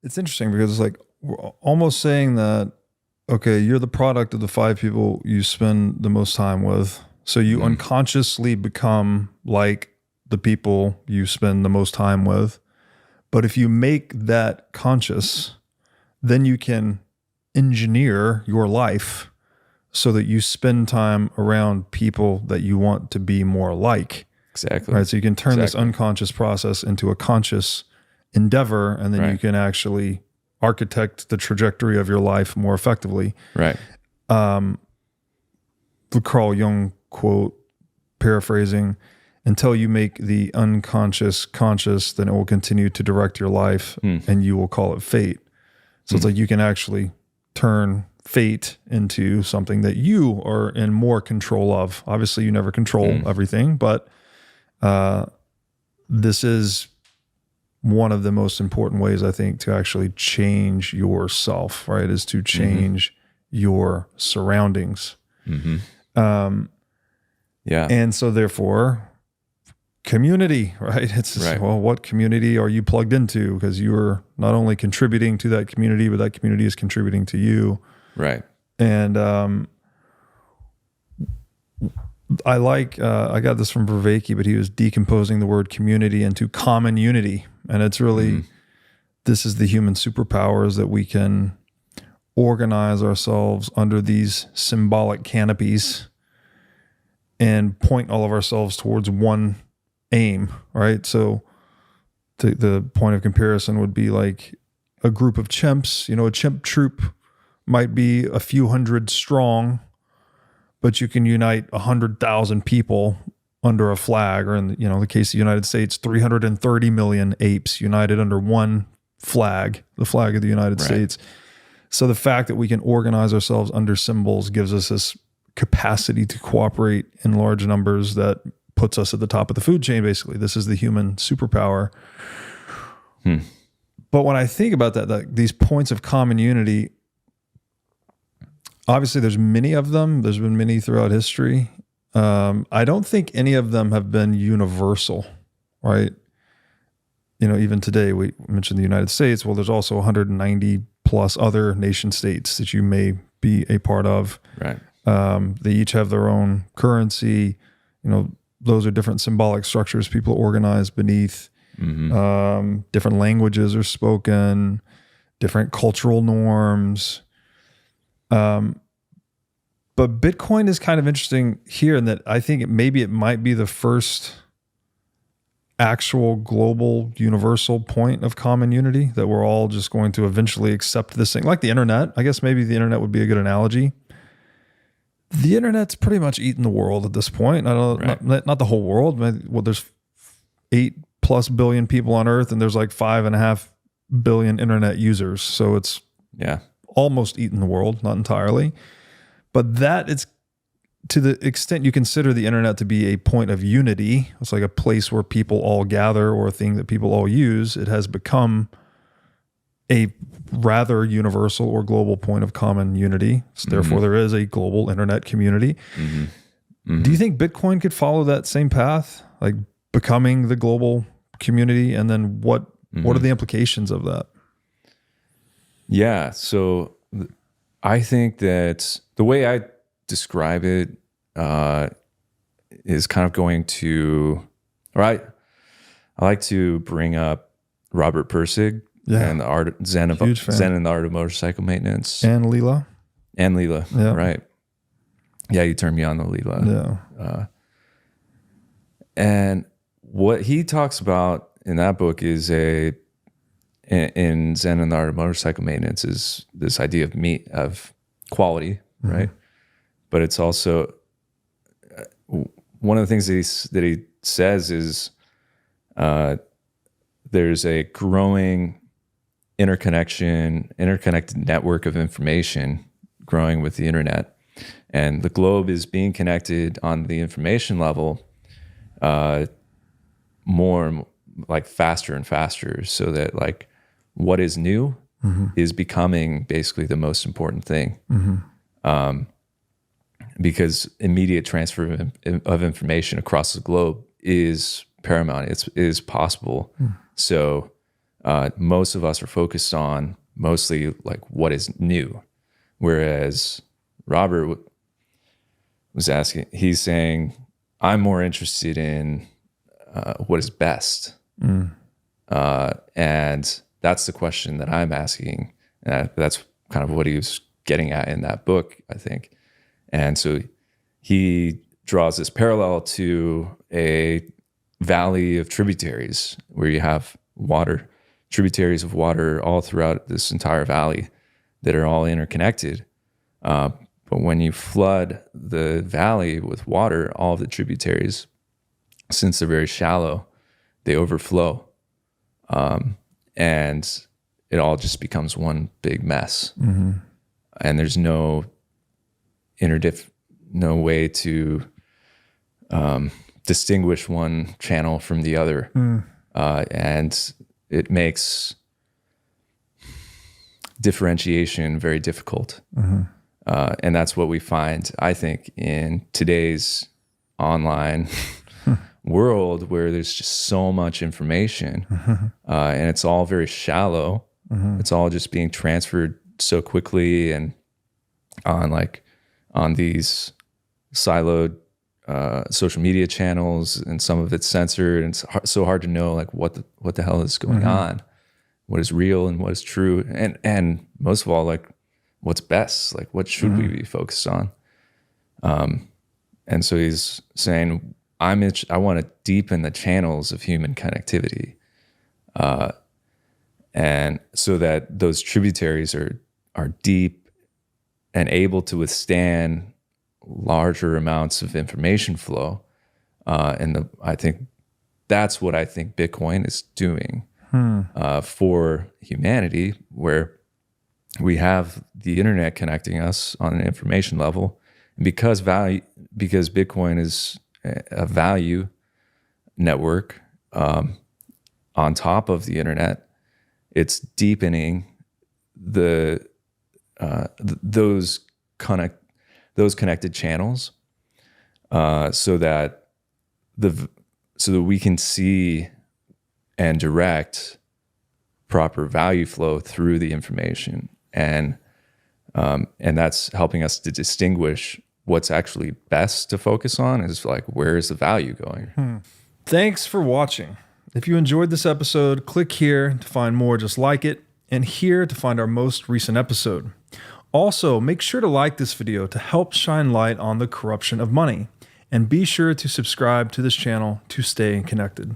It's interesting because it's like we're almost saying that, okay, you're the product of the 5 people you spend the most time with. So you unconsciously become like the people you spend the most time with. But if you make that conscious, then you can engineer your life so that you spend time around people that you want to be more like. Exactly. Right. So you can turn this unconscious process into a conscious endeavor, and then you can actually architect the trajectory of your life more effectively. Right. The Carl Jung quote, paraphrasing, until you make the unconscious conscious, then it will continue to direct your life and you will call it fate. So it's like you can actually turn fate into something that you are in more control of. Obviously, you never control everything, but this is one of the most important ways, I think, to actually change yourself, right? Is to change your surroundings. And so therefore, community, right? It's just, well, what community are you plugged into? Because you're not only contributing to that community, but that community is contributing to you. Right. And I like, I got this from Vervaeke, but he was decomposing the word community into common unity. And it's really, this is the human superpowers that we can organize ourselves under these symbolic canopies and point all of ourselves towards one aim, right? So the point of comparison would be like a group of chimps. You know, a chimp troop might be a few hundred strong, but you can unite 100,000 people under a flag, or in the case of the United States, 330 million apes united under one flag, the flag of the United States. So the fact that we can organize ourselves under symbols gives us this capacity to cooperate in large numbers that puts us at the top of the food chain, basically. This is the human superpower. But when I think about that, these points of common unity, obviously there's many of them. There's been many throughout history. I don't think any of them have been universal, right? Even today, we mentioned the United States. Well, there's also 190 plus other nation states that you may be a part of. Right. They each have their own currency. Those are different symbolic structures people organize beneath. Different languages are spoken, different cultural norms. But Bitcoin is kind of interesting here in that I think it might be the first actual global universal point of common unity, that we're all just going to eventually accept this thing. Like the internet. I guess maybe the internet would be a good analogy. The internet's pretty much eaten the world at this point. I don't know, not the whole world. Well, there's 8+ billion people on Earth, and there's like 5.5 billion internet users. So it's almost eaten the world, not entirely. But that it's to the extent you consider the internet to be a point of unity. It's like a place where people all gather, or a thing that people all use. It has become a rather universal or global point of common unity. So therefore, there is a global internet community. Do you think Bitcoin could follow that same path, like becoming the global community? And then what are the implications of that? Yeah. So I think that the way I describe it is kind of going to, I like to bring up Robert Pirsig and the art Zen and the Art of Motorcycle Maintenance, and Leela, right? Yeah, you turned me on to Leela. Yeah. And what he talks about in that book is in Zen and the Art of Motorcycle Maintenance is this idea of quality, right? But it's also one of the things that he says is there's a growing interconnected network of information growing with the internet, and the globe is being connected on the information level more like faster and faster, so that like what is new is becoming basically the most important thing. Because immediate transfer of information across the globe is paramount. It is possible. So most of us are focused on mostly like what is new, whereas Robert was asking, he's saying, I'm more interested in what is best. And that's the question that I'm asking. And that's kind of what he was getting at in that book, I think. And so he draws this parallel to a valley of tributaries where you have water, tributaries of water all throughout this entire valley that are all interconnected. But when you flood the valley with water, all of the tributaries, since they're very shallow, they overflow. And it all just becomes one big mess. And there's no way to distinguish one channel from the other. And it makes differentiation very difficult. And that's what we find, I think, in today's online world, where there's just so much information and it's all very shallow. It's all just being transferred so quickly and on these siloed social media channels, and some of it's censored, and it's so hard to know like what the hell is going on, what is real and what is true, and most of all, like what's best, like what should we be focused on. And so he's saying, I want to deepen the channels of human connectivity, and so that those tributaries are deep and able to withstand larger amounts of information flow. And I think that's what I think Bitcoin is doing for humanity, where we have the internet connecting us on an information level. And because Bitcoin is a value network on top of the internet, it's deepening those connected channels, so that we can see and direct proper value flow through the information, and that's helping us to distinguish what's actually best to focus on, is like, where is the value going? Thanks for watching. If you enjoyed this episode, click here to find more just like it, and here to find our most recent episode. Also, make sure to like this video to help shine light on the corruption of money, and be sure to subscribe to this channel to stay connected.